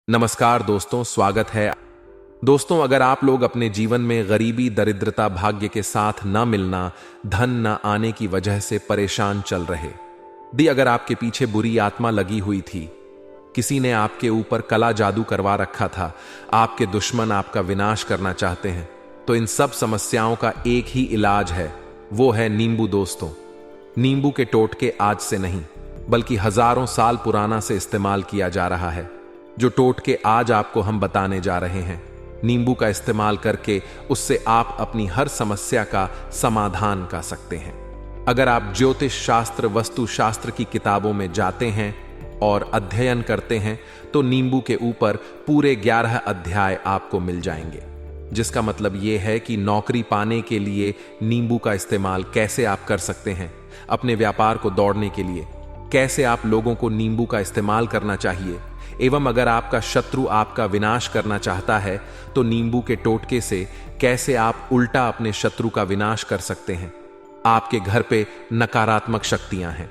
नमस्कार दोस्तों, स्वागत है। दोस्तों, अगर आप लोग अपने जीवन में गरीबी, दरिद्रता, भाग्य के साथ न मिलना, धन न आने की वजह से परेशान चल रहे, अगर आपके पीछे बुरी आत्मा लगी हुई थी, किसी ने आपके ऊपर कला जादू करवा रखा था, आपके दुश्मन आपका विनाश करना चाहते हैं, तो इन सब समस्याओं का एक ही इलाज है, वो है नींबू। दोस्तों, नींबू के टोटके आज से नहीं बल्कि हजारों साल पुराना से इस्तेमाल किया जा रहा है। जो टोटके आज आपको हम बताने जा रहे हैं, नींबू का इस्तेमाल करके उससे आप अपनी हर समस्या का समाधान कर सकते हैं। अगर आप ज्योतिष शास्त्र, वस्तु शास्त्र की किताबों में जाते हैं और अध्ययन करते हैं तो नींबू के ऊपर पूरे 11 अध्याय आपको मिल जाएंगे, जिसका मतलब यह है कि नौकरी पाने के लिए नींबू का इस्तेमाल कैसे आप कर सकते हैं, अपने व्यापार को दौड़ने के लिए कैसे आप लोगों को नींबू का इस्तेमाल करना चाहिए, एवं अगर आपका शत्रु आपका विनाश करना चाहता है तो नींबू के टोटके से कैसे आप उल्टा अपने शत्रु का विनाश कर सकते हैं। आपके घर पे नकारात्मक शक्तियां हैं,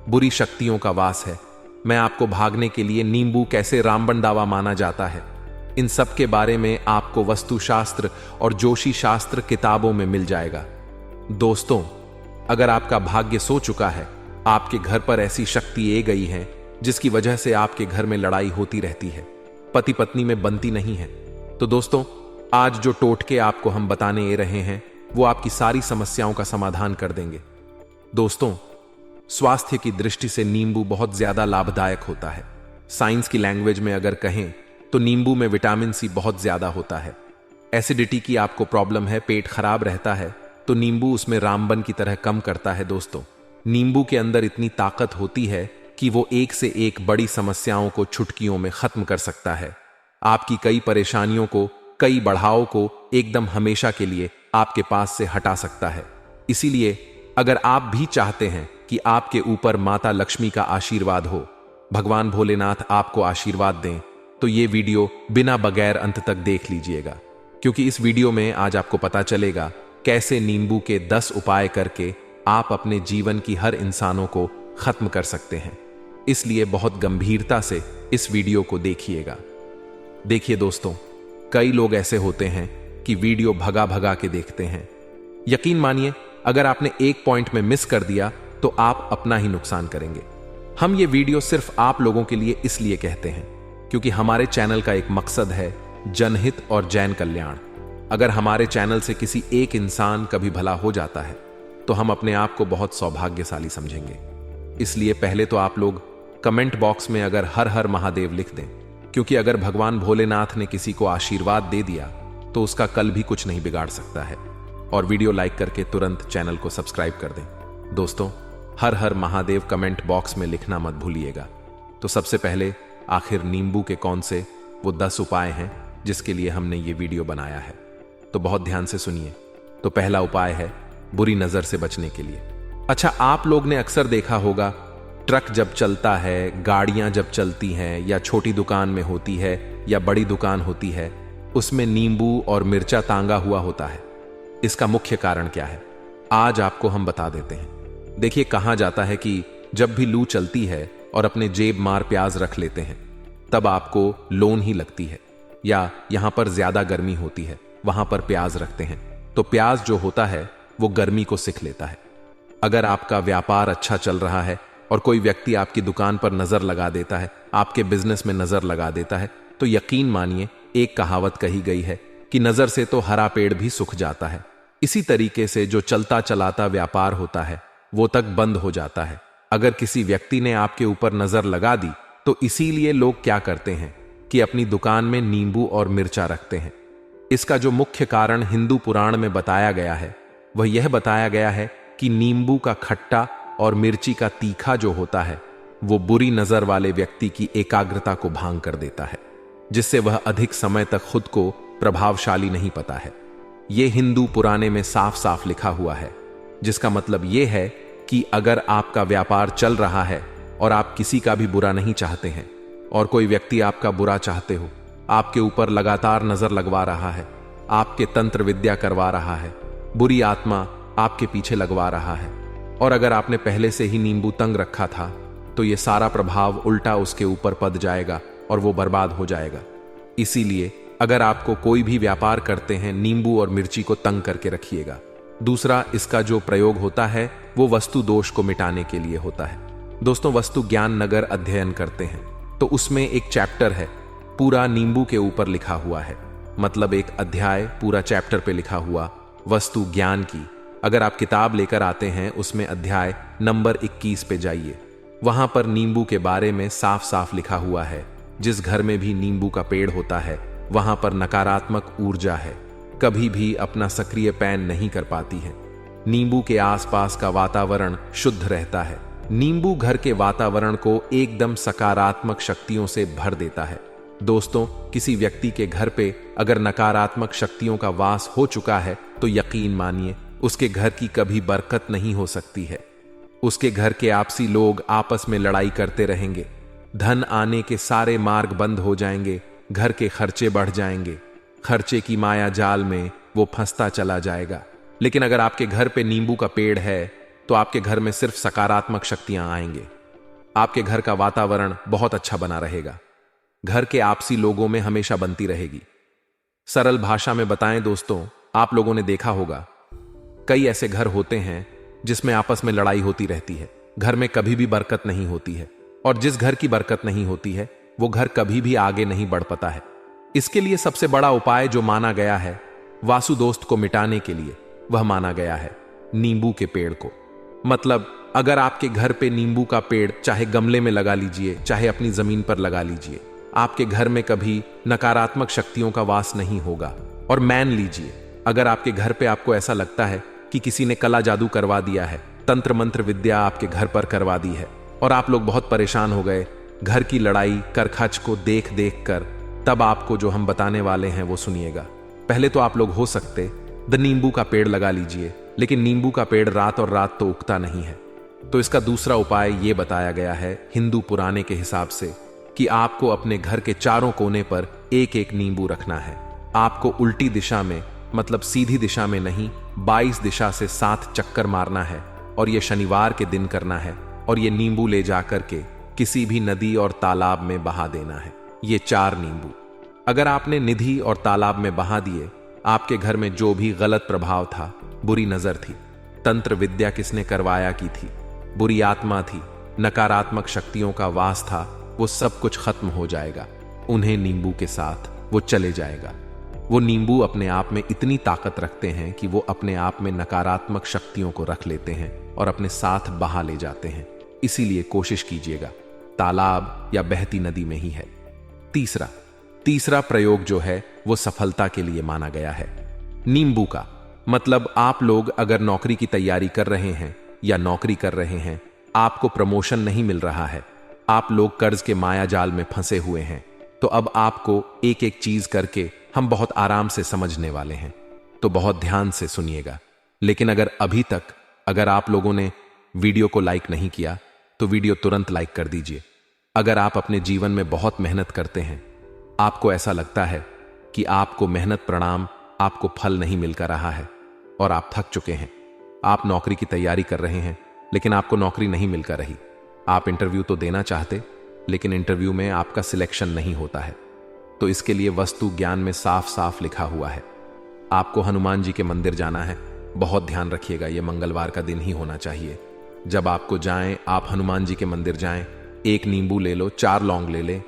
बुरी शक्तियों का वास है, मैं आपको भागने के लिए नींबू कैसे रामबन दावा माना जाता है, इन सब के बारे में आपको वस्तु शास्त्र और जोशी शास्त्र किताबों में मिल जाएगा। दोस्तों, अगर आपका भाग्य सो चुका है, आपके घर पर ऐसी शक्ति आ गई है जिसकी वजह से आपके घर में लड़ाई होती रहती है, पति पत्नी में बनती नहीं है, तो दोस्तों, आज जो टोटके आपको हम बताने आ रहे हैं वो आपकी सारी समस्याओं का समाधान कर देंगे। दोस्तों, स्वास्थ्य की दृष्टि से नींबू बहुत ज्यादा लाभदायक होता है। साइंस की लैंग्वेज में अगर कहें तो नींबू में विटामिन सी बहुत ज्यादा होता है। एसिडिटी की आपको प्रॉब्लम है, पेट खराब रहता है, तो नींबू उसमें रामबन की तरह कम करता है। दोस्तों, नींबू के अंदर इतनी ताकत होती है कि वो एक से एक बड़ी समस्याओं को चुटकियों में खत्म कर सकता है। आपकी कई परेशानियों को, कई बढ़ावों को एकदम हमेशा के लिए आपके पास से हटा सकता है। इसीलिए अगर आप भी चाहते हैं कि आपके ऊपर माता लक्ष्मी का आशीर्वाद हो, भगवान भोलेनाथ आपको आशीर्वाद दें, तो ये वीडियो बिना बगैर अंत तक देख लीजिएगा, क्योंकि इस वीडियो में आज आपको पता चलेगा कैसे नींबू के 10 उपाय करके आप अपने जीवन की हर इंसानों को खत्म कर सकते हैं। इसलिए बहुत गंभीरता से इस वीडियो को देखिएगा। देखिए दोस्तों, कई लोग ऐसे होते हैं कि वीडियो भगा भगा के देखते हैं। यकीन मानिए, अगर आपने एक पॉइंट में मिस कर दिया तो आप अपना ही नुकसान करेंगे। हम ये वीडियो सिर्फ आप लोगों के लिए इसलिए कहते हैं क्योंकि हमारे चैनल का एक मकसद है जनहित और जैन कल्याण। अगर हमारे चैनल से किसी एक इंसान कभी भला हो जाता है तो हम अपने आप को बहुत सौभाग्यशाली समझेंगे। इसलिए पहले तो आप लोग कमेंट बॉक्स में अगर हर हर महादेव लिख दें, क्योंकि अगर भगवान भोलेनाथ ने किसी को आशीर्वाद दे दिया तो उसका कल भी कुछ नहीं बिगाड़ सकता है। और वीडियो लाइक करके तुरंत चैनल को सब्सक्राइब कर दें। दोस्तों, हर हर महादेव कमेंट बॉक्स में लिखना मत भूलिएगा। तो सबसे पहले, आखिर नींबू के कौन से वो 10 उपाय हैं जिसके लिए हमने ये वीडियो बनाया है, तो बहुत ध्यान से सुनिए। तो पहला उपाय है बुरी नजर से बचने के लिए। अच्छा, आप लोग ने अक्सर देखा होगा, ट्रक जब चलता है, गाड़ियां जब चलती हैं, या छोटी दुकान में होती है या बड़ी दुकान होती है, उसमें नींबू और मिर्चा टांगा हुआ होता है। इसका मुख्य कारण क्या है, आज आपको हम बता देते हैं। देखिए, कहा जाता है कि जब भी लू चलती है और अपने जेब मार प्याज रख लेते हैं, तब आपको लोन ही लगती है, या यहां पर ज्यादा गर्मी होती है, वहां पर प्याज रखते हैं, तो प्याज जो होता है वो गर्मी को सिख लेता है। अगर आपका व्यापार अच्छा चल रहा है और कोई व्यक्ति आपकी दुकान पर नजर लगा देता है, आपके बिजनेस में नजर लगा देता है, तो यकीन मानिए, एक कहावत कही गई है कि नजर से तो हरा पेड़ भी सूख जाता है। इसी तरीके से जो चलता चलाता व्यापार होता है वो तक बंद हो जाता है। अगर किसी व्यक्ति ने आपके ऊपर नजर लगा दी तो इसीलिए लोग क्या करते हैं कि अपनी दुकान में नींबू और मिर्चा रखते हैं। इसका जो मुख्य कारण हिंदू पुराण में बताया गया है वह यह बताया गया है कि नींबू का खट्टा और मिर्ची का तीखा जो होता है वो बुरी नजर वाले व्यक्ति की एकाग्रता को भांग कर देता है, जिससे वह अधिक समय तक खुद को प्रभावशाली नहीं पाता है। यह हिंदू पुराने में साफ साफ लिखा हुआ है, जिसका मतलब यह है कि अगर आपका व्यापार चल रहा है और आप किसी का भी बुरा नहीं चाहते हैं और कोई व्यक्ति आपका बुरा चाहते हो, आपके ऊपर लगातार नजर लगवा रहा है, आपके तंत्र विद्या करवा रहा है, बुरी आत्मा आपके पीछे लगवा रहा है, और अगर आपने पहले से ही नींबू तंग रखा था तो यह सारा प्रभाव उल्टा उसके ऊपर पड़ जाएगा और वो बर्बाद हो जाएगा। इसीलिए अगर आपको कोई भी व्यापार करते हैं, नींबू और मिर्ची को तंग करके रखिएगा। दूसरा, इसका जो प्रयोग होता है वो वस्तु दोष को मिटाने के लिए होता है। दोस्तों, वस्तु ज्ञान नगर अध्ययन करते हैं तो उसमें एक चैप्टर है पूरा नींबू के ऊपर लिखा हुआ है, मतलब एक अध्याय पूरा चैप्टर पे लिखा हुआ वस्तु ज्ञान की। अगर आप किताब लेकर आते हैं उसमें अध्याय नंबर 21 पे जाइए, वहां पर नींबू के बारे में साफ साफ लिखा हुआ है। जिस घर में भी नींबू का पेड़ होता है वहां पर नकारात्मक ऊर्जा है, कभी भी अपना सक्रिय पैन नहीं कर पाती है। नींबू के आसपास का वातावरण शुद्ध रहता है। नींबू घर के वातावरण को एकदम सकारात्मक शक्तियों से भर देता है। दोस्तों, किसी व्यक्ति के घर पे अगर नकारात्मक शक्तियों का वास हो चुका है तो यकीन मानिए उसके घर की कभी बरकत नहीं हो सकती है। उसके घर के आपसी लोग आपस में लड़ाई करते रहेंगे, धन आने के सारे मार्ग बंद हो जाएंगे, घर के खर्चे बढ़ जाएंगे, खर्चे की माया जाल में वो फंसता चला जाएगा। लेकिन अगर आपके घर पे नींबू का पेड़ है तो आपके घर में सिर्फ सकारात्मक शक्तियां आएंगे। आपके घर का वातावरण बहुत अच्छा बना रहेगा, घर के आपसी लोगों में हमेशा बनती रहेगी। सरल भाषा में बताएं दोस्तों, आप लोगों ने देखा होगा कई ऐसे घर होते हैं जिसमें आपस में लड़ाई होती रहती है, घर में कभी भी बरकत नहीं होती है, और जिस घर की बरकत नहीं होती है वो घर कभी भी आगे नहीं बढ़ पाता है। इसके लिए सबसे बड़ा उपाय जो माना गया है वासु दोस्त को मिटाने के लिए, वह माना गया है नींबू के पेड़ को। मतलब अगर आपके घर पे नींबू का पेड़ चाहे गमले में लगा लीजिए चाहे अपनी जमीन पर लगा लीजिए, आपके घर में कभी नकारात्मक शक्तियों का वास नहीं होगा। और मान लीजिए अगर आपके घर पे आपको ऐसा लगता है कि किसी ने कला जादू करवा दिया है, तंत्र मंत्र विद्या आपके घर पर करवा दी है और आप लोग बहुत परेशान हो गए घर की लड़ाई करखच को देख देख कर, तब आपको जो हम बताने वाले हैं वो सुनिएगा। पहले तो आप लोग हो सकते नींबू का पेड़ लगा लीजिए, लेकिन नींबू का पेड़ रात और रात तो उगता नहीं है। तो इसका दूसरा उपाय ये बताया गया है हिंदू पुराने के हिसाब से कि आपको अपने घर के चारों कोने पर एक एक नींबू रखना है। आपको उल्टी दिशा में, मतलब सीधी दिशा में नहीं, 22 दिशा से 7 चक्कर मारना है और ये शनिवार के दिन करना है। और ये नींबू ले जाकर के किसी भी नदी और तालाब में बहा देना है। ये 4 नींबू अगर आपने निधि और तालाब में बहा दिए, आपके घर में जो भी गलत प्रभाव था, बुरी नजर थी, तंत्र विद्या किसने करवाया की थी, बुरी आत्मा थी, नकारात्मक शक्तियों का वास था, वो सब कुछ खत्म हो जाएगा। उन्हें नींबू के साथ वो चले जाएगा। वो नींबू अपने आप में इतनी ताकत रखते हैं कि वो अपने आप में नकारात्मक शक्तियों को रख लेते हैं और अपने साथ बहा ले जाते हैं। इसीलिए कोशिश कीजिएगा तालाब या बहती नदी में ही है। तीसरा प्रयोग जो है वो सफलता के लिए माना गया है नींबू का। मतलब आप लोग अगर नौकरी की तैयारी कर रहे हैं या नौकरी कर रहे हैं, आपको प्रमोशन नहीं मिल रहा है, आप लोग कर्ज के माया जाल में फंसे हुए हैं, तो अब आपको एक एक चीज करके हम बहुत आराम से समझने वाले हैं, तो बहुत ध्यान से सुनिएगा। लेकिन अगर अभी तक अगर आप लोगों ने वीडियो को लाइक नहीं किया तो वीडियो तुरंत लाइक कर दीजिए। अगर आप अपने जीवन में बहुत मेहनत करते हैं, आपको ऐसा लगता है कि आपको मेहनत प्रणाम आपको फल नहीं मिल कर रहा है और आप थक चुके हैं, आप नौकरी की तैयारी कर रहे हैं लेकिन आपको नौकरी नहीं मिल कर रही, आप इंटरव्यू तो देना चाहते लेकिन इंटरव्यू में आपका सिलेक्शन नहीं होता है, तो इसके लिए वस्तु ज्ञान में साफ साफ लिखा हुआ है आपको हनुमान जी के मंदिर जाना है। बहुत ध्यान रखिएगा, यह मंगलवार का दिन ही होना चाहिए। जब आपको जाएं, आप हनुमान जी के मंदिर जाएं, 1 नींबू ले लो, 4 लौंग ले लें।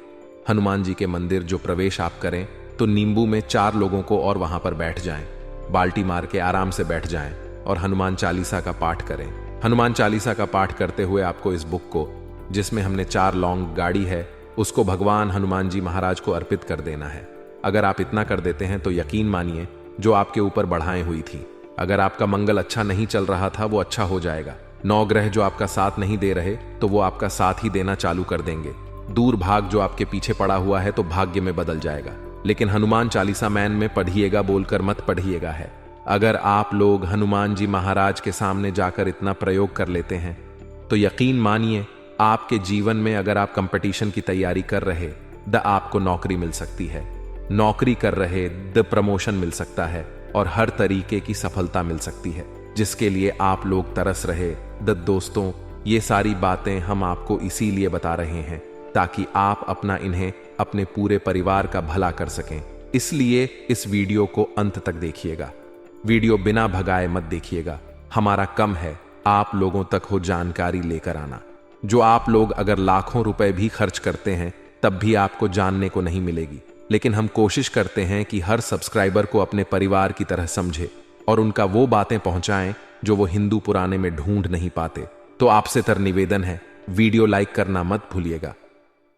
हनुमान जी के मंदिर जो प्रवेश आप करें तो नींबू में 4 लोगों को और वहां पर बैठ जाएं, बाल्टी मार के आराम से बैठ जाएं और हनुमान चालीसा का पाठ करें। हनुमान चालीसा का पाठ करते हुए आपको इस बुक को, जिसमें हमने 4 लौंग गाड़ी है, उसको भगवान हनुमान जी महाराज को अर्पित कर देना है। अगर आप इतना कर देते हैं तो यकीन मानिए जो आपके ऊपर बढ़ाएं हुई थी, अगर आपका मंगल अच्छा नहीं चल रहा था वो अच्छा हो जाएगा। 9 ग्रह जो आपका साथ नहीं दे रहे तो वो आपका साथ ही देना चालू कर देंगे। दूर भाग जो आपके पीछे पड़ा हुआ है तो भाग्य में बदल जाएगा। लेकिन हनुमान चालीसा मैन में पढ़िएगा बोलकर मत पढ़िएगा है। अगर आप लोग हनुमान जी महाराज के सामने जाकर इतना प्रयोग कर लेते हैं तो यकीन मानिए आपके जीवन में, अगर आप कंपटीशन की तैयारी कर रहे द आपको नौकरी मिल सकती है, नौकरी कर रहे द प्रमोशन मिल सकता है और हर तरीके की सफलता मिल सकती है, जिसके लिए आप लोग तरस रहे द दोस्तों। ये सारी बातें हम आपको इसीलिए बता रहे हैं ताकि आप अपना इन्हें अपने पूरे परिवार का भला कर सकें। इसलिए इस वीडियो को अंत तक देखिएगा। वीडियो बिना भगाए मत देखिएगा। हमारा कम है आप लोगों तक हो जानकारी लेकर आना। जो आप लोग अगर लाखों रुपए भी खर्च करते हैं तब भी आपको जानने को नहीं मिलेगी। लेकिन हम कोशिश करते हैं कि हर सब्सक्राइबर को अपने परिवार की तरह समझे और उनका वो बातें पहुंचाएं जो वो हिंदू पुराने में ढूंढ नहीं पाते। तो आपसे तर निवेदन है, वीडियो लाइक करना मत भूलिएगा।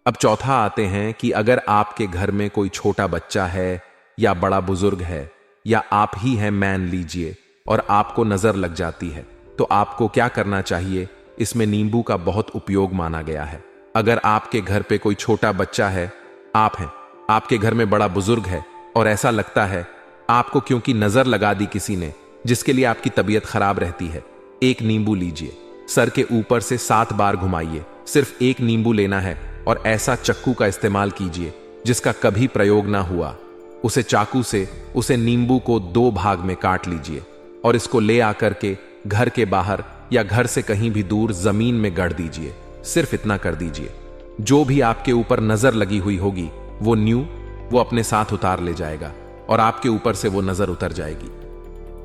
अब चौथा आते हैं कि अगर आपके घर में कोई छोटा बच्चा है या बड़ा बुजुर्ग है या आप ही हैं मान लीजिए और आपको नजर लग जाती है तो आपको क्या करना चाहिए। इसमें नींबू का बहुत उपयोग माना गया है। अगर आपके घर पे कोई छोटा बच्चा है, आप हैं, आपके घर में बड़ा बुजुर्ग है और ऐसा लगता है आपको क्योंकि नजर लगा दी किसी ने जिसके लिए आपकी तबीयत खराब रहती है, एक नींबू लीजिए, सर के ऊपर से 7 बार घुमाइए। सिर्फ एक नींबू लेना है और ऐसा चक्कू का इस्तेमाल कीजिए जिसका कभी प्रयोग ना हुआ। उसे चाकू से उसे नींबू को 2 भाग में काट लीजिए और इसको ले आकर के घर के बाहर या घर से कहीं भी दूर जमीन में गाड़ दीजिए। सिर्फ इतना कर दीजिए, जो भी आपके ऊपर नजर लगी हुई होगी वो अपने साथ उतार ले जाएगा और आपके ऊपर से वो नजर उतर जाएगी।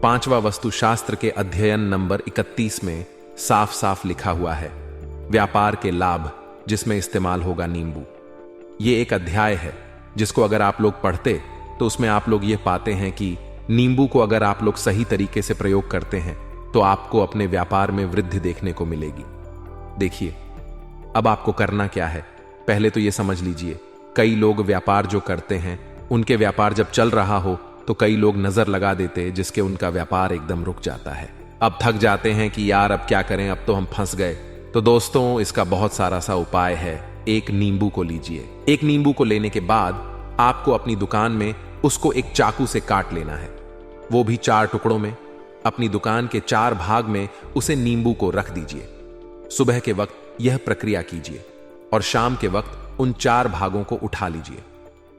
5वां वस्तुशास्त्र के अध्ययन नंबर 31 में साफ साफ लिखा हुआ है, व्यापार के लाभ जिसमें इस्तेमाल होगा नींबू। ये एक अध्याय है जिसको अगर आप लोग पढ़ते तो उसमें आप लोग ये पाते हैं कि नींबू को अगर आप लोग सही तरीके से प्रयोग करते हैं तो आपको अपने व्यापार में वृद्धि देखने को मिलेगी। देखिए, अब आपको करना क्या है, पहले तो ये समझ लीजिए, कई लोग व्यापार जो करते हैं उनके व्यापार जब चल रहा हो तो कई लोग नजर लगा देते जिसके उनका व्यापार एकदम रुक जाता है। अब थक जाते हैं कि यार अब क्या करें, अब तो हम फंस गए। तो दोस्तों, इसका बहुत सारा सा उपाय है। एक नींबू को लीजिए। एक नींबू को लेने के बाद आपको अपनी दुकान में उसको एक चाकू से काट लेना है, वो भी 4 टुकड़ों में। अपनी दुकान के 4 भाग में उसे नींबू को रख दीजिए। सुबह के वक्त यह प्रक्रिया कीजिए और शाम के वक्त उन 4 भागों को उठा लीजिए।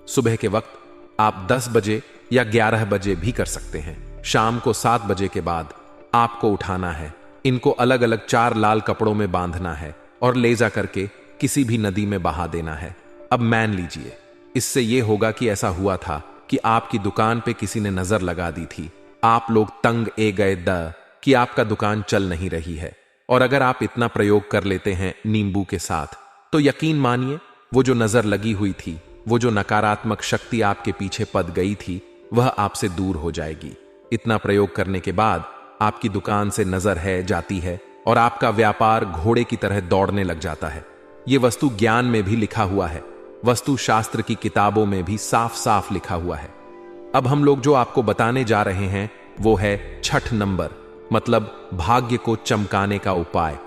सुबह के वक्त आप 10 बजे या 11 बजे भी कर सकते हैं। शाम को 7 बजे के बाद आपको उठाना है। इनको अलग अलग 4 लाल कपड़ों में बांधना है और ले जा करके किसी भी नदी में बहा देना है। अब मान लीजिए, इससे यह होगा कि ऐसा हुआ था कि आपकी दुकान पे किसी ने नजर लगा दी थी। आप लोग तंग ए गए कि आपका दुकान चल नहीं रही है। और अगर आप इतना प्रयोग कर लेते हैं नींबू के साथ तो यकीन मानिए वो जो नजर लगी हुई थी, वो जो नकारात्मक शक्ति आपके पीछे पद गई थी, वह आपसे दूर हो जाएगी। इतना प्रयोग करने के बाद आपकी दुकान से नजर है जाती है और आपका व्यापार घोड़े की तरह दौड़ने लग जाता है। यह वस्तु ज्ञान में भी लिखा हुआ है, वस्तु शास्त्र की किताबों में भी साफ साफ लिखा हुआ है। अब हम लोग जो आपको बताने जा रहे हैं वो है 6 नंबर, मतलब भाग्य को चमकाने का उपाय।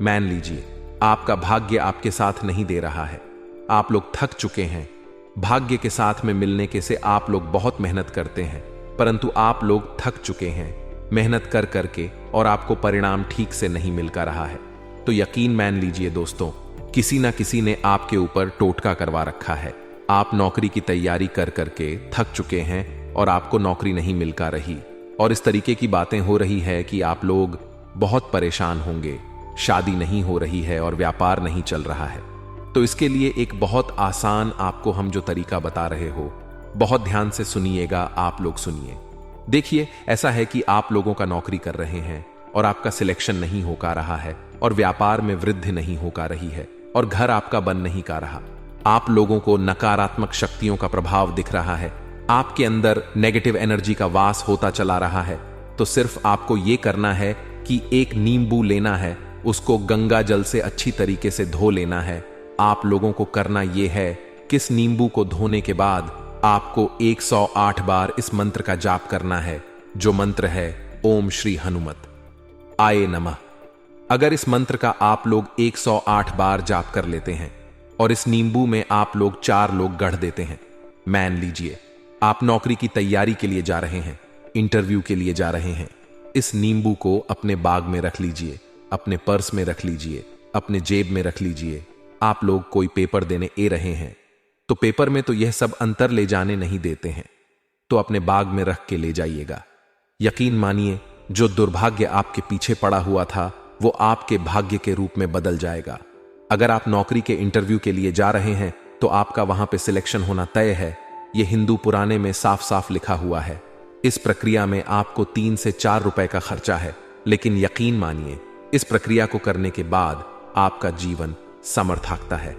मान लीजिए आपका भाग्य आपके साथ नहीं दे रहा है, आप लोग थक चुके हैं। भाग्य के साथ में मिलने के से आप लोग बहुत मेहनत करते हैं, परंतु आप लोग थक चुके हैं मेहनत कर करके और आपको परिणाम ठीक से नहीं मिल का रहा है। तो यकीन मान लीजिए दोस्तों, किसी ना किसी ने आपके ऊपर टोटका करवा रखा है। आप नौकरी की तैयारी कर करके थक चुके हैं और आपको नौकरी नहीं मिल का रही और इस तरीके की बातें हो रही है कि आप लोग बहुत परेशान होंगे, शादी नहीं हो रही है और व्यापार नहीं चल रहा है। तो इसके लिए एक बहुत आसान आपको हम जो तरीका बता रहे हो, बहुत ध्यान से सुनिएगा। आप लोग सुनिए। देखिए, ऐसा है कि आप लोगों का नौकरी कर रहे हैं और आपका सिलेक्शन नहीं हो का रहा है और व्यापार में वृद्धि नहीं हो का रही है और घर आपका बन नहीं का रहा। आप लोगों को नकारात्मक शक्तियों का प्रभाव दिख रहा है, आपके अंदर नेगेटिव एनर्जी का वास होता चला रहा है। तो सिर्फ आपको यह करना है कि एक नींबू लेना है, उसको गंगा जल से अच्छी तरीके से धो लेना है। आप लोगों को करना यह है कि इस नींबू को धोने के बाद आपको 108 बार इस मंत्र का जाप करना है, जो मंत्र है ओम श्री हनुमत आय नमः। अगर इस मंत्र का आप लोग 108 बार जाप कर लेते हैं और इस नींबू में आप लोग 4 लोग गढ़ देते हैं, मान लीजिए आप नौकरी की तैयारी के लिए जा रहे हैं, इंटरव्यू के लिए जा रहे हैं, इस नींबू को अपने बाग में रख लीजिए, अपने पर्स में रख लीजिए, अपने जेब में रख लीजिए। आप लोग कोई पेपर देने ए रहे हैं तो पेपर में तो यह सब अंतर ले जाने नहीं देते हैं, तो अपने बाग में रख के ले जाइएगा। यकीन मानिए, जो दुर्भाग्य आपके पीछे पड़ा हुआ था वो आपके भाग्य के रूप में बदल जाएगा। अगर आप नौकरी के इंटरव्यू के लिए जा रहे हैं तो आपका वहां पे सिलेक्शन होना तय है। ये हिंदू पुराने में साफ साफ लिखा हुआ है। इस प्रक्रिया में आपको 3 से 4 रुपए का खर्चा है, लेकिन यकीन मानिए इस प्रक्रिया को करने के बाद आपका जीवन समर्थाकता है।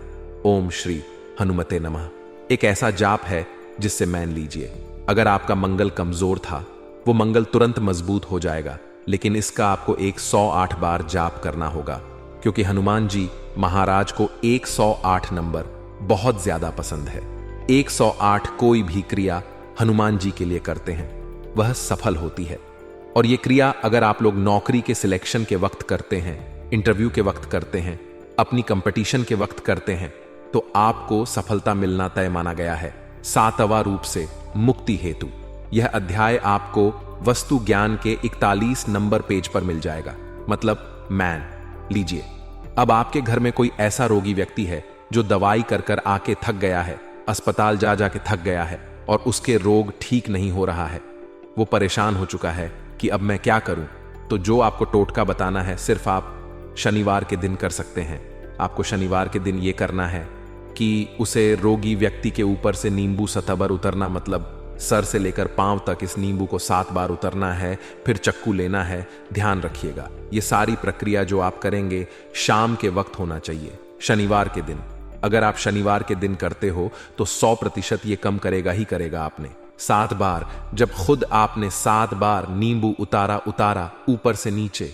ओम श्री हनुमते नमः एक ऐसा जाप है जिससे मान लीजिए अगर आपका मंगल कमजोर था, वो मंगल तुरंत मजबूत हो जाएगा। लेकिन इसका आपको 108 बार जाप करना होगा, क्योंकि हनुमान जी महाराज को 108 नंबर बहुत ज्यादा पसंद है। 108 कोई भी क्रिया हनुमान जी के लिए करते हैं वह सफल होती है। और ये क्रिया अगर आप लोग नौकरी के सिलेक्शन के वक्त करते हैं, इंटरव्यू के वक्त करते हैं, अपनी कंपटीशन के वक्त करते हैं, तो आपको सफलता मिलना तय माना गया है। 7वां रूप से मुक्ति हेतु यह अध्याय आपको वस्तु ज्ञान के 41 नंबर पेज पर मिल जाएगा। मतलब मान लीजिए अब आपके घर में कोई ऐसा रोगी व्यक्ति है जो दवाई कर कर आके थक गया है, अस्पताल जा जा के थक गया है और उसके रोग ठीक नहीं हो रहा है। वो परेशान हो चुका है कि अब मैं क्या करूं। तो जो आपको टोटका बताना है सिर्फ आप शनिवार के दिन कर सकते हैं। आपको शनिवार के दिन ये करना है कि उसे रोगी व्यक्ति के ऊपर से नींबू सतबर उतरना, मतलब सर से लेकर पांव तक इस नींबू को 7 बार उतरना है, फिर चक्कू लेना है। ध्यान रखिएगा ये सारी प्रक्रिया जो आप करेंगे शाम के वक्त होना चाहिए, शनिवार के दिन। अगर आप शनिवार के दिन करते हो तो 100% ये कम करेगा ही करेगा। आपने 7 बार, जब खुद आपने 7 बार नींबू उतारा ऊपर से नीचे,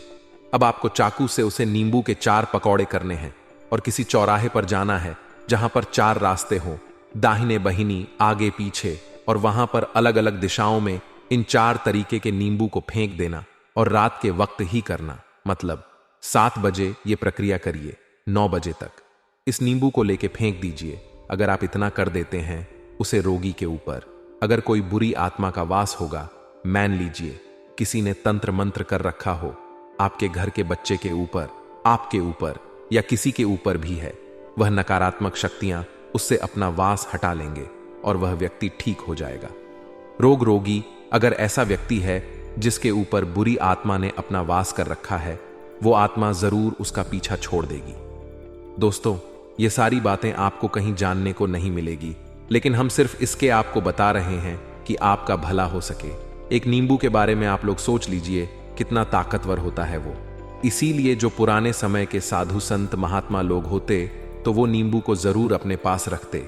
अब आपको चाकू से उसे नींबू के 4 पकौड़े करने हैं और किसी चौराहे पर जाना है जहां पर 4 रास्ते हों, दाहिने बहिनी आगे पीछे, और वहां पर अलग अलग दिशाओं में इन 4 तरीके के नींबू को फेंक देना और रात के वक्त ही करना। मतलब 7 बजे ये प्रक्रिया करिए, 9 बजे तक इस नींबू को लेके फेंक दीजिए। अगर आप इतना कर देते हैं उसे रोगी के ऊपर अगर कोई बुरी आत्मा का वास होगा, मान लीजिए किसी ने तंत्र मंत्र कर रखा हो, आपके घर के बच्चे के ऊपर, आपके ऊपर या किसी के ऊपर भी है, वह नकारात्मक शक्तियां उससे अपना वास हटा लेंगे और वह व्यक्ति ठीक हो जाएगा। रोगी अगर ऐसा व्यक्ति है जिसके ऊपर बुरी आत्मा ने अपना वास कर रखा है, वो आत्मा जरूर उसका पीछा छोड़ देगी। दोस्तों, ये सारी बातें आपको कहीं जानने को नहीं मिलेगी, लेकिन हम सिर्फ इसके आपको बता रहे हैं कि आपका भला हो सके। एक नींबू के बारे में आप लोग सोच लीजिए कितना ताकतवर होता है वो। इसीलिए जो पुराने समय के साधु संत महात्मा लोग होते तो वो नींबू को जरूर अपने पास रखते,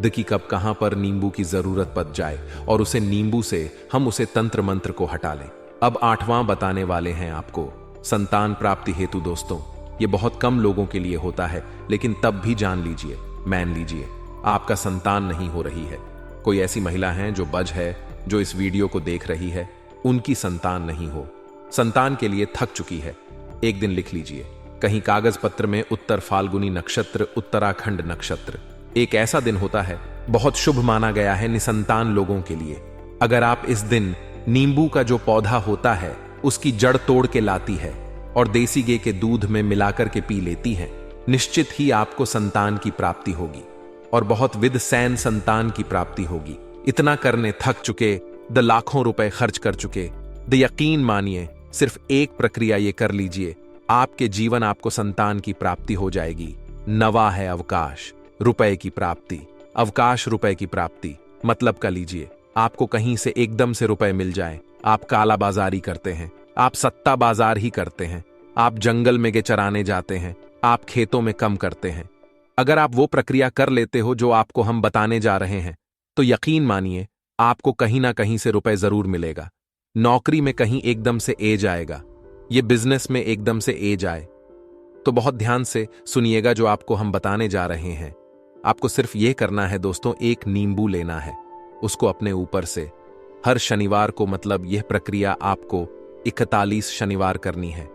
कि कब कहां पर नींबू की जरूरत पड़ जाए और उसे नींबू से हम उसे तंत्र मंत्र को हटा लें। अब 8वां बताने वाले हैं आपको संतान प्राप्ति हेतु। दोस्तों, ये बहुत कम लोगों के लिए होता है, लेकिन तब भी जान लीजिए, मान लीजिए आपका संतान नहीं हो रही है। कोई ऐसी महिला है जो बज है, जो इस वीडियो को देख रही है, उनकी संतान नहीं हो, संतान के लिए थक चुकी है। एक दिन लिख लीजिए कहीं कागज पत्र में उत्तर फाल्गुनी नक्षत्र, उत्तराखंड नक्षत्र। एक ऐसा दिन होता है बहुत शुभ माना गया है निसंतान लोगों के लिए। अगर आप इस दिन नींबू का जो पौधा होता है उसकी जड़ तोड़ के लाती है और देसी घी के दूध में मिलाकर के पी लेती है, निश्चित ही आपको संतान की प्राप्ति होगी और बहुत विद सैन संतान की प्राप्ति होगी। इतना करने थक चुके, लाखों रुपए खर्च कर चुके, यकीन मानिए सिर्फ एक प्रक्रिया ये कर लीजिए, आपके जीवन आपको संतान की प्राप्ति हो जाएगी। 9वां है अवकाश, रुपए की प्राप्ति। अवकाश रुपए की प्राप्ति मतलब का लीजिए आपको कहीं से एकदम से रुपए मिल जाए। आप काला बाजारी करते हैं, आप सट्टा बाजार ही करते हैं, आप जंगल में के चराने जाते हैं, आप खेतों में कम करते हैं। अगर आप वो प्रक्रिया कर लेते हो जो आपको हम बताने जा रहे हैं, तो यकीन मानिए आपको कहीं ना कहीं से रुपए जरूर मिलेगा। नौकरी में कहीं एकदम से ए जाएगा, ये बिजनेस में एकदम से ए जाए। तो बहुत ध्यान से सुनिएगा जो आपको हम बताने जा रहे हैं। आपको सिर्फ यह करना है दोस्तों, एक नींबू लेना है, उसको अपने ऊपर से हर शनिवार को, मतलब यह प्रक्रिया आपको 41 शनिवार करनी है,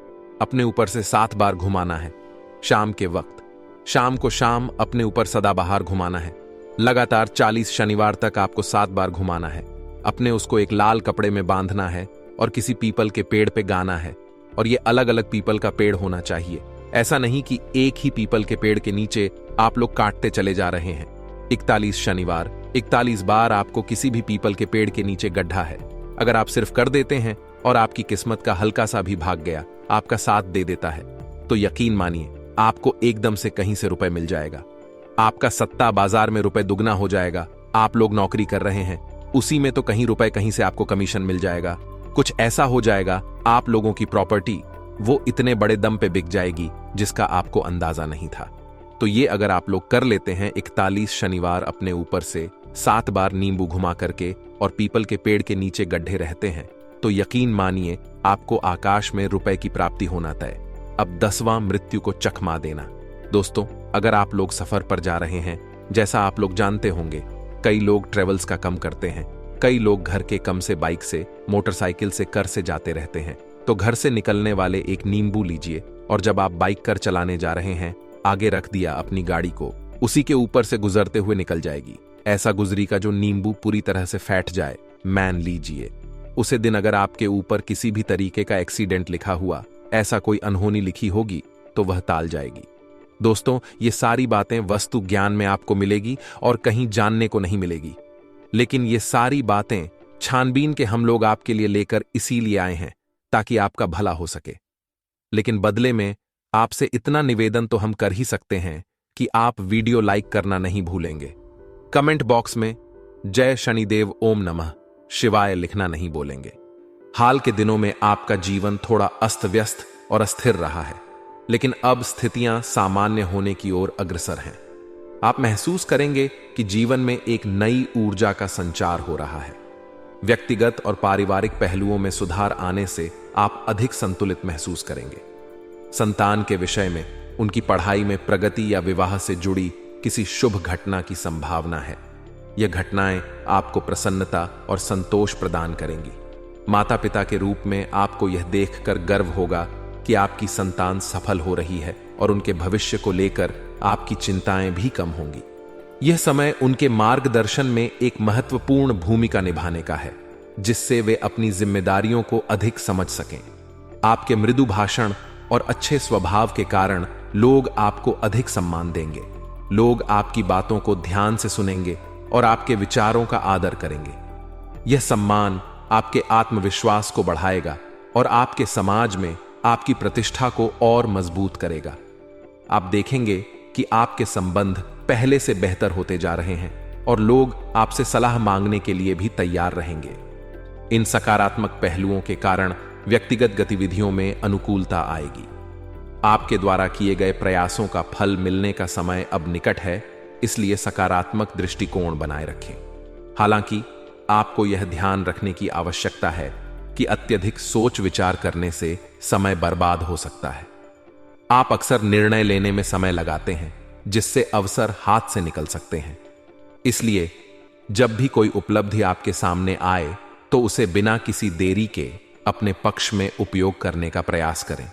अपने ऊपर से 7 बार घुमाना है। शाम के वक्त, शाम को शाम अपने ऊपर सदाबहार घुमाना है। लगातार 40 शनिवार तक आपको 7 बार घुमाना है। अपने उसको एक लाल कपड़े में बांधना है और किसी पीपल के पेड़ पे गाना है। और ये अलग अलग पीपल का पेड़ होना चाहिए, ऐसा नहीं कि एक ही पीपल के पेड़ के नीचे आप लोग काटते चले जा रहे हैं। 41 शनिवार 41 बार आपको किसी भी पीपल के पेड़ के नीचे गड्ढा है। अगर आप सिर्फ कर देते हैं और आपकी किस्मत का हल्का सा भी भाग गया, आपका साथ दे देता है, तो यकीन मानिए आपको एकदम से कहीं से रुपए मिल जाएगा। आपका सत्ता बाजार में रुपए दुगना हो जाएगा। आप लोग नौकरी कर रहे हैं, उसी में तो कहीं रुपए कहीं से आपको कमीशन मिल जाएगा। कुछ ऐसा हो जाएगा, आप लोगों की प्रॉपर्टी वो इतने बड़े दम पे बिक जाएगी जिसका आपको अंदाजा नहीं था। तो ये अगर आप लोग कर लेते हैं 41 शनिवार अपने ऊपर से 7 बार नींबू घुमा करके और पीपल के पेड़ के नीचे गड्ढे रहते हैं, तो यकीन मानिए आपको आकाश में रुपए की प्राप्ति होना तय। अब 10वां मृत्यु को चकमा देना। दोस्तों, अगर आप लोग सफर पर जा रहे हैं, जैसा आप लोग जानते होंगे, कई लोग ट्रेवल्स का कम करते हैं, कई लोग घर के कम से बाइक से, मोटरसाइकिल से, कर से जाते रहते हैं। तो घर से निकलने वाले एक नींबू लीजिए और जब आप बाइक कर चलाने जा रहे हैं, आगे रख दिया अपनी गाड़ी को, उसी के ऊपर से गुजरते हुए निकल जाएगी। ऐसा गुजरी का जो नींबू पूरी तरह से फैट जाए, मैन लीजिए। उसे दिन अगर आपके ऊपर किसी भी तरीके का एक्सीडेंट लिखा हुआ, ऐसा कोई अनहोनी लिखी होगी, तो वह टाल जाएगी। दोस्तों, ये सारी बातें वस्तु ज्ञान में आपको मिलेगी और कहीं जानने को नहीं मिलेगी। लेकिन ये सारी बातें छानबीन के हम लोग आपके लिए लेकर इसीलिए आए हैं ताकि आपका भला हो सके। लेकिन बदले में आपसे इतना निवेदन तो हम कर ही सकते हैं कि आप वीडियो लाइक करना नहीं भूलेंगे। कमेंट बॉक्स में जय शनिदेव ओम नमः शिवाय लिखना नहीं बोलेंगे। हाल के दिनों में आपका जीवन थोड़ा अस्त व्यस्त और अस्थिर रहा है, लेकिन अब स्थितियां सामान्य होने की ओर अग्रसर हैं। आप महसूस करेंगे कि जीवन में एक नई ऊर्जा का संचार हो रहा है। व्यक्तिगत और पारिवारिक पहलुओं में सुधार आने से आप अधिक संतुलित महसूस करेंगे। संतान के विषय में, उनकी पढ़ाई में प्रगति या विवाह से जुड़ी किसी शुभ घटना की संभावना है। यह घटनाएं आपको प्रसन्नता और संतोष प्रदान करेंगी। माता पिता के रूप में आपको यह देखकर गर्व होगा कि आपकी संतान सफल हो रही है और उनके भविष्य को लेकर आपकी चिंताएं भी कम होंगी। यह समय उनके मार्गदर्शन में एक महत्वपूर्ण भूमिका निभाने का है, जिससे वे अपनी जिम्मेदारियों को अधिक समझ सकें। आपके मृदु भाषण और अच्छे स्वभाव के कारण लोग आपको अधिक सम्मान देंगे। लोग आपकी बातों को ध्यान से सुनेंगे और आपके विचारों का आदर करेंगे। यह सम्मान आपके आत्मविश्वास को बढ़ाएगा और आपके समाज में आपकी प्रतिष्ठा को और मजबूत करेगा। आप देखेंगे कि आपके संबंध पहले से बेहतर होते जा रहे हैं और लोग आपसे सलाह मांगने के लिए भी तैयार रहेंगे। इन सकारात्मक पहलुओं के कारण व्यक्तिगत गतिविधियों में अनुकूलता आएगी। आपके द्वारा किए गए प्रयासों का फल मिलने का समय अब निकट है, इसलिए सकारात्मक दृष्टिकोण बनाए रखें। हालांकि आपको यह ध्यान रखने की आवश्यकता है कि अत्यधिक सोच विचार करने से समय बर्बाद हो सकता है। आप अक्सर निर्णय लेने में समय लगाते हैं, जिससे अवसर हाथ से निकल सकते हैं। इसलिए जब भी कोई उपलब्धि आपके सामने आए, तो उसे बिना किसी देरी के अपने पक्ष में उपयोग करने का प्रयास करें।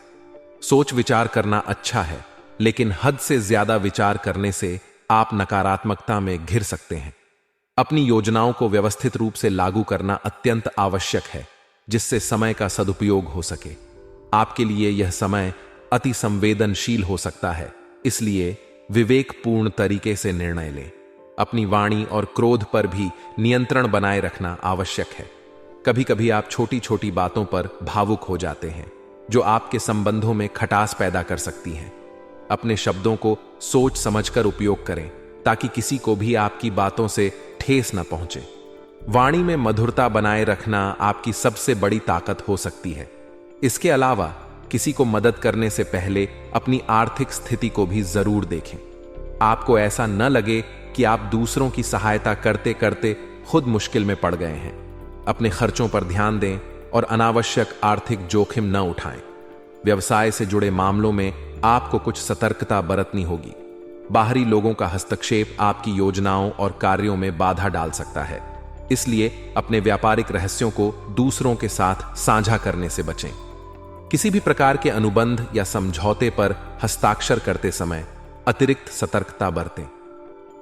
सोच विचार करना अच्छा है, लेकिन हद से ज्यादा विचार करने से आप नकारात्मकता में घिर सकते हैं। अपनी योजनाओं को व्यवस्थित रूप से लागू करना अत्यंत आवश्यक है, जिससे समय का सदुपयोग हो सके। आपके लिए यह समय अति संवेदनशील हो सकता है, इसलिए विवेकपूर्ण तरीके से निर्णय लें। अपनी वाणी और क्रोध पर भी नियंत्रण बनाए रखना आवश्यक है। कभी कभी आप छोटी छोटी बातों पर भावुक हो जाते हैं, जो आपके संबंधों में खटास पैदा कर सकती हैं। अपने शब्दों को सोच समझकर उपयोग करें, ताकि किसी को भी आपकी बातों से ठेस न पहुंचे। वाणी में मधुरता बनाए रखना आपकी सबसे बड़ी ताकत हो सकती है। इसके अलावा किसी को मदद करने से पहले अपनी आर्थिक स्थिति को भी जरूर देखें। आपको ऐसा न लगे कि आप दूसरों की सहायता करते करते खुद मुश्किल में पड़ गए हैं। अपने खर्चों पर ध्यान दें और अनावश्यक आर्थिक जोखिम न उठाएं। व्यवसाय से जुड़े मामलों में आपको कुछ सतर्कता बरतनी होगी। बाहरी लोगों का हस्तक्षेप आपकी योजनाओं और कार्यों में बाधा डाल सकता है, इसलिए अपने व्यापारिक रहस्यों को दूसरों के साथ साझा करने से बचें। किसी भी प्रकार के अनुबंध या समझौते पर हस्ताक्षर करते समय अतिरिक्त सतर्कता बरतें।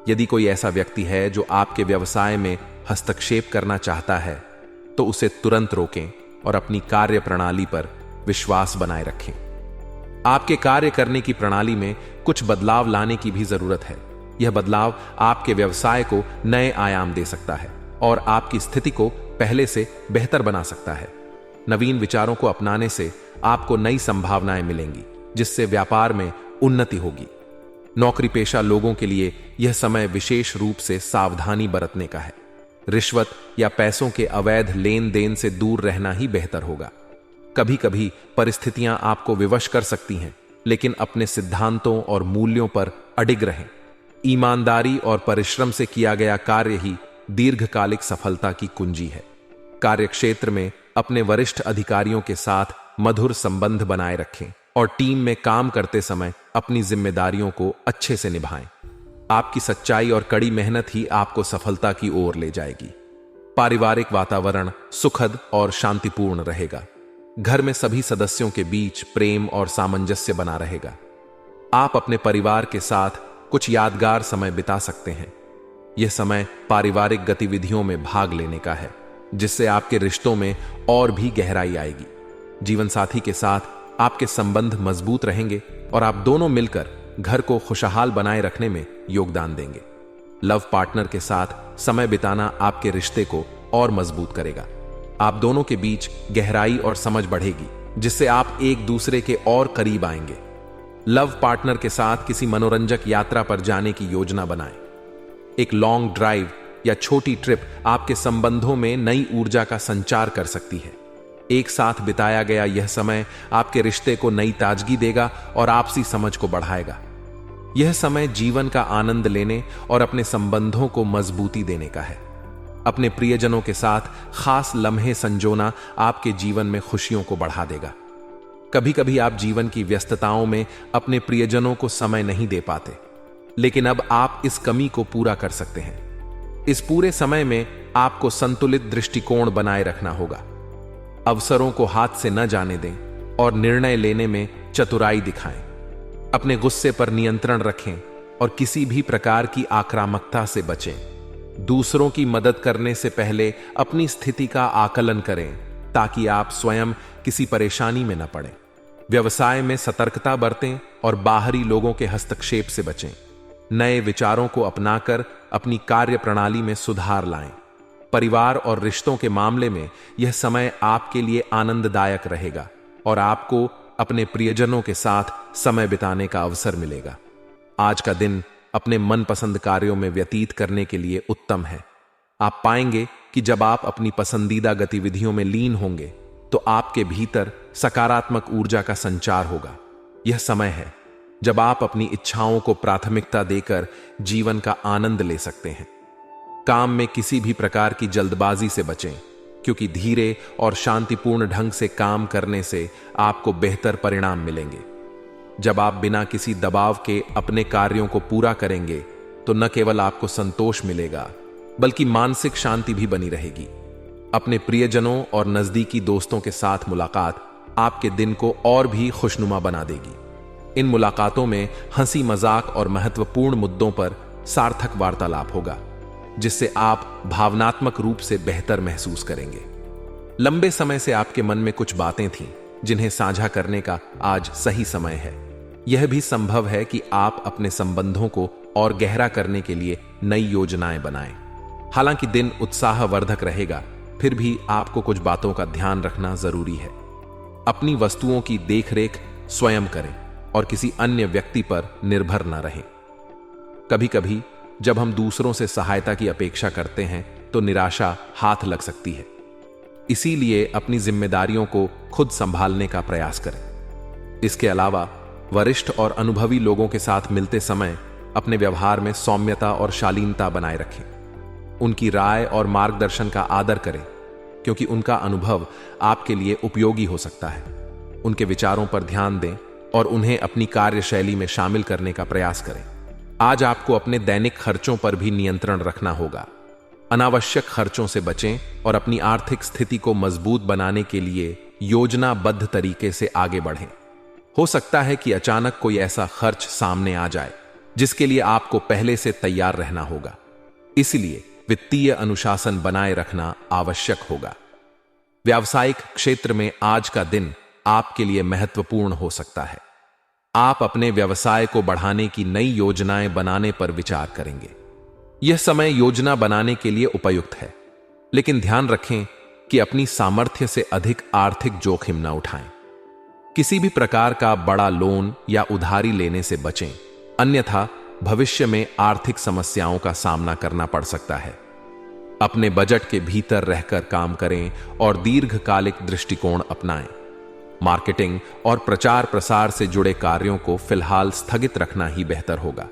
यदि कोई ऐसा व्यक्ति है जो आपके व्यवसाय में हस्तक्षेप करना चाहता है, तो उसे तुरंत रोकें और अपनी कार्य प्रणाली पर विश्वास बनाए रखें। आपके कार्य करने की प्रणाली में कुछ बदलाव लाने की भी जरूरत है। यह बदलाव आपके व्यवसाय को नए आयाम दे सकता है और आपकी स्थिति को पहले से बेहतर बना सकता है। नवीन विचारों को अपनाने से आपको नई संभावनाएं मिलेंगी, जिससे व्यापार में उन्नति होगी। नौकरी पेशा लोगों के लिए यह समय विशेष रूप से सावधानी बरतने का है। रिश्वत या पैसों के अवैध लेन देन से दूर रहना ही बेहतर होगा। कभी कभी परिस्थितियां आपको विवश कर सकती हैं, लेकिन अपने सिद्धांतों और मूल्यों पर अडिग रहें। ईमानदारी और परिश्रम से किया गया कार्य ही दीर्घकालिक सफलता की कुंजी है। कार्यक्षेत्र में अपने वरिष्ठ अधिकारियों के साथ मधुर संबंध बनाए रखें और टीम में काम करते समय अपनी जिम्मेदारियों को अच्छे से निभाएं। आपकी सच्चाई और कड़ी मेहनत ही आपको सफलता की ओर ले जाएगी। पारिवारिक वातावरण सुखद और शांतिपूर्ण रहेगा। घर में सभी सदस्यों के बीच प्रेम और सामंजस्य बना रहेगा। आप अपने परिवार के साथ कुछ यादगार समय बिता सकते हैं। यह समय पारिवारिक गतिविधियों में भाग लेने का है, जिससे आपके रिश्तों में और भी गहराई आएगी। जीवन साथी के साथ आपके संबंध मजबूत रहेंगे और आप दोनों मिलकर घर को खुशहाल बनाए रखने में योगदान देंगे। लव पार्टनर के साथ समय बिताना आपके रिश्ते को और मजबूत करेगा। आप दोनों के बीच गहराई और समझ बढ़ेगी, जिससे आप एक दूसरे के और करीब आएंगे। लव पार्टनर के साथ किसी मनोरंजक यात्रा पर जाने की योजना बनाएं। एक लॉन्ग ड्राइव या छोटी ट्रिप आपके संबंधों में नई ऊर्जा का संचार कर सकती है। एक साथ बिताया गया यह समय आपके रिश्ते को नई ताजगी देगा और आपसी समझ को बढ़ाएगा। यह समय जीवन का आनंद लेने और अपने संबंधों को मजबूती देने का है। अपने प्रियजनों के साथ खास लम्हे संजोना आपके जीवन में खुशियों को बढ़ा देगा। कभी कभी आप जीवन की व्यस्तताओं में अपने प्रियजनों को समय नहीं दे पाते, लेकिन अब आप इस कमी को पूरा कर सकते हैं। इस पूरे समय में आपको संतुलित दृष्टिकोण बनाए रखना होगा। अवसरों को हाथ से न जाने दें और निर्णय लेने में चतुराई दिखाएं। अपने गुस्से पर नियंत्रण रखें और किसी भी प्रकार की आक्रामकता से बचें। दूसरों की मदद करने से पहले अपनी स्थिति का आकलन करें, ताकि आप स्वयं किसी परेशानी में न पड़ें। व्यवसाय में सतर्कता बरतें और बाहरी लोगों के हस्तक्षेप से बचें। नए विचारों को अपनाकर अपनी कार्य प्रणाली में सुधार लाएं। परिवार और रिश्तों के मामले में यह समय आपके लिए आनंददायक रहेगा और आपको अपने प्रियजनों के साथ समय बिताने का अवसर मिलेगा। आज का दिन अपने मनपसंद कार्यों में व्यतीत करने के लिए उत्तम है। आप पाएंगे कि जब आप अपनी पसंदीदा गतिविधियों में लीन होंगे, तो आपके भीतर सकारात्मक ऊर्जा का संचार होगा। यह समय है जब आप अपनी इच्छाओं को प्राथमिकता देकर जीवन का आनंद ले सकते हैं। काम में किसी भी प्रकार की जल्दबाजी से बचें, क्योंकि धीरे और शांतिपूर्ण ढंग से काम करने से आपको बेहतर परिणाम मिलेंगे। जब आप बिना किसी दबाव के अपने कार्यों को पूरा करेंगे, तो न केवल आपको संतोष मिलेगा, बल्कि मानसिक शांति भी बनी रहेगी। अपने प्रियजनों और नजदीकी दोस्तों के साथ मुलाकात आपके दिन को और भी खुशनुमा बना देगी। इन मुलाकातों में हंसी मजाक और महत्वपूर्ण मुद्दों पर सार्थक वार्तालाप होगा, जिससे आप भावनात्मक रूप से बेहतर महसूस करेंगे। लंबे समय से आपके मन में कुछ बातें थीं, जिन्हें साझा करने का आज सही समय है। यह भी संभव है कि आप अपने संबंधों को और गहरा करने के लिए नई योजनाएं बनाएं। हालांकि दिन उत्साहवर्धक रहेगा, फिर भी आपको कुछ बातों का ध्यान रखना जरूरी है। अपनी वस्तुओं की देखरेख स्वयं करें और किसी अन्य व्यक्ति पर निर्भर न रहें। कभी कभी जब हम दूसरों से सहायता की अपेक्षा करते हैं, तो निराशा हाथ लग सकती है। इसीलिए अपनी जिम्मेदारियों को खुद संभालने का प्रयास करें। इसके अलावा वरिष्ठ और अनुभवी लोगों के साथ मिलते समय अपने व्यवहार में सौम्यता और शालीनता बनाए रखें। उनकी राय और मार्गदर्शन का आदर करें, क्योंकि उनका अनुभव आपके लिए उपयोगी हो सकता है। उनके विचारों पर ध्यान दें और उन्हें अपनी कार्यशैली में शामिल करने का प्रयास करें। आज आपको अपने दैनिक खर्चों पर भी नियंत्रण रखना होगा। अनावश्यक खर्चों से बचें और अपनी आर्थिक स्थिति को मजबूत बनाने के लिए योजनाबद्ध तरीके से आगे बढ़ें। हो सकता है कि अचानक कोई ऐसा खर्च सामने आ जाए, जिसके लिए आपको पहले से तैयार रहना होगा। इसलिए वित्तीय अनुशासन बनाए रखना आवश्यक होगा। व्यावसायिक क्षेत्र में आज का दिन आपके लिए महत्वपूर्ण हो सकता है। आप अपने व्यवसाय को बढ़ाने की नई योजनाएं बनाने पर विचार करेंगे। यह समय योजना बनाने के लिए उपयुक्त है, लेकिन ध्यान रखें कि अपनी सामर्थ्य से अधिक आर्थिक जोखिम न उठाएं। किसी भी प्रकार का बड़ा लोन या उधारी लेने से बचें, अन्यथा भविष्य में आर्थिक समस्याओं का सामना करना पड़ सकता है। अपने बजट के भीतर रहकर काम करें और दीर्घकालिक दृष्टिकोण अपनाएं। मार्केटिंग और प्रचार प्रसार से जुड़े कार्यों को फिलहाल स्थगित रखना ही बेहतर होगा।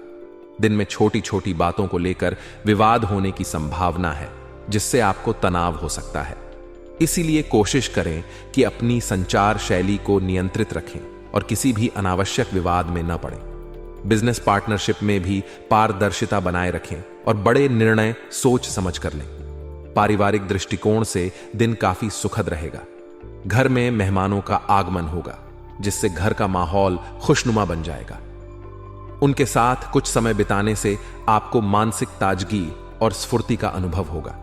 दिन में छोटी छोटी बातों को लेकर विवाद होने की संभावना है, जिससे आपको तनाव हो सकता है। इसीलिए कोशिश करें कि अपनी संचार शैली को नियंत्रित रखें और किसी भी अनावश्यक विवाद में न पड़ें। बिजनेस पार्टनरशिप में भी पारदर्शिता बनाए रखें और बड़े निर्णय सोच समझ कर लें। पारिवारिक दृष्टिकोण से दिन काफी सुखद रहेगा। घर में मेहमानों का आगमन होगा, जिससे घर का माहौल खुशनुमा बन जाएगा। उनके साथ कुछ समय बिताने से आपको मानसिक ताजगी और स्फूर्ति का अनुभव होगा।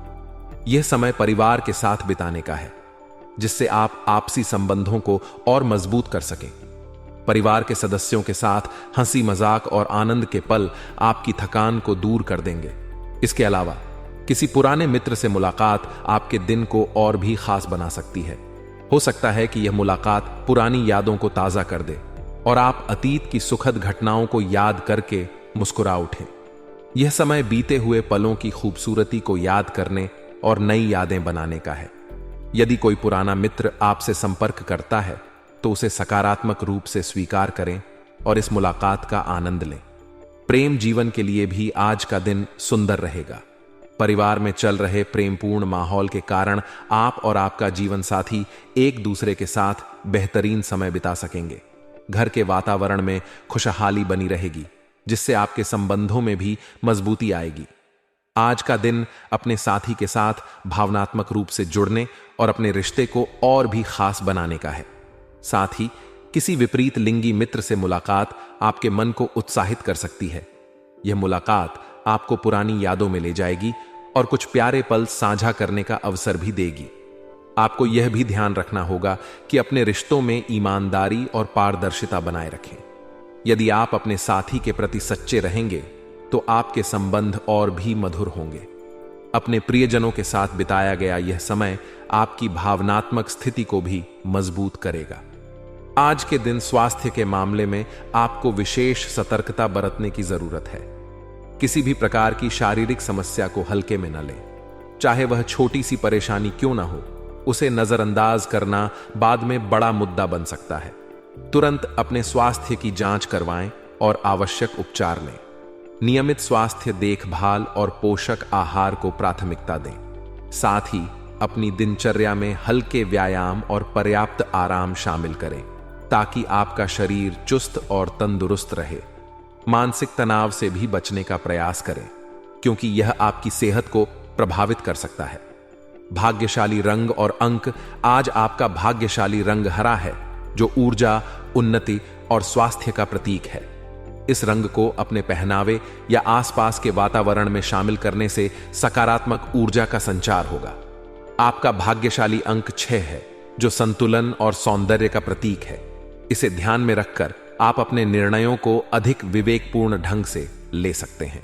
यह समय परिवार के साथ बिताने का है, जिससे आप आपसी संबंधों को और मजबूत कर सकें। परिवार के सदस्यों के साथ हंसी मजाक और आनंद के पल आपकी थकान को दूर कर देंगे। इसके अलावा किसी पुराने मित्र से मुलाकात आपके दिन को और भी खास बना सकती है। हो सकता है कि यह मुलाकात पुरानी यादों को ताजा कर दे और आप अतीत की सुखद घटनाओं को याद करके मुस्कुरा उठें। यह समय बीते हुए पलों की खूबसूरती को याद करने और नई यादें बनाने का है। यदि कोई पुराना मित्र आपसे संपर्क करता है तो उसे सकारात्मक रूप से स्वीकार करें और इस मुलाकात का आनंद लें। प्रेम जीवन के लिए भी आज का दिन सुंदर रहेगा। परिवार में चल रहे प्रेमपूर्ण माहौल के कारण आप और आपका जीवन साथी एक दूसरे के साथ बेहतरीन समय बिता सकेंगे। घर के वातावरण में खुशहाली बनी रहेगी, जिससे आपके संबंधों में भी मजबूती आएगी। आज का दिन अपने साथी के साथ भावनात्मक रूप से जुड़ने और अपने रिश्ते को और भी खास बनाने का है। साथ ही किसी विपरीत लिंगी मित्र से मुलाकात आपके मन को उत्साहित कर सकती है। यह मुलाकात आपको पुरानी यादों में ले जाएगी और कुछ प्यारे पल साझा करने का अवसर भी देगी। आपको यह भी ध्यान रखना होगा कि अपने रिश्तों में ईमानदारी और पारदर्शिता बनाए रखें। यदि आप अपने साथी के प्रति सच्चे रहेंगे तो आपके संबंध और भी मधुर होंगे। अपने प्रियजनों के साथ बिताया गया यह समय आपकी भावनात्मक स्थिति को भी मजबूत करेगा। आज के दिन स्वास्थ्य के मामले में आपको विशेष सतर्कता बरतने की जरूरत है। किसी भी प्रकार की शारीरिक समस्या को हल्के में न लें, चाहे वह छोटी सी परेशानी क्यों ना हो। उसे नजरअंदाज करना बाद में बड़ा मुद्दा बन सकता है। तुरंत अपने स्वास्थ्य की जांच करवाएं और आवश्यक उपचार लें। नियमित स्वास्थ्य देखभाल और पोषक आहार को प्राथमिकता दें। साथ ही अपनी दिनचर्या में हल्के व्यायाम और पर्याप्त आराम शामिल करें, ताकि आपका शरीर चुस्त और तंदुरुस्त रहे। मानसिक तनाव से भी बचने का प्रयास करें, क्योंकि यह आपकी सेहत को प्रभावित कर सकता है। भाग्यशाली रंग और अंक। आज आपका भाग्यशाली रंग हरा है, जो ऊर्जा, उन्नति और स्वास्थ्य का प्रतीक है। इस रंग को अपने पहनावे या आसपास के वातावरण में शामिल करने से सकारात्मक ऊर्जा का संचार होगा। आपका भाग्यशाली अंक 6 है, जो संतुलन और सौंदर्य का प्रतीक है। इसे ध्यान में रखकर आप अपने निर्णयों को अधिक विवेकपूर्ण ढंग से ले सकते हैं।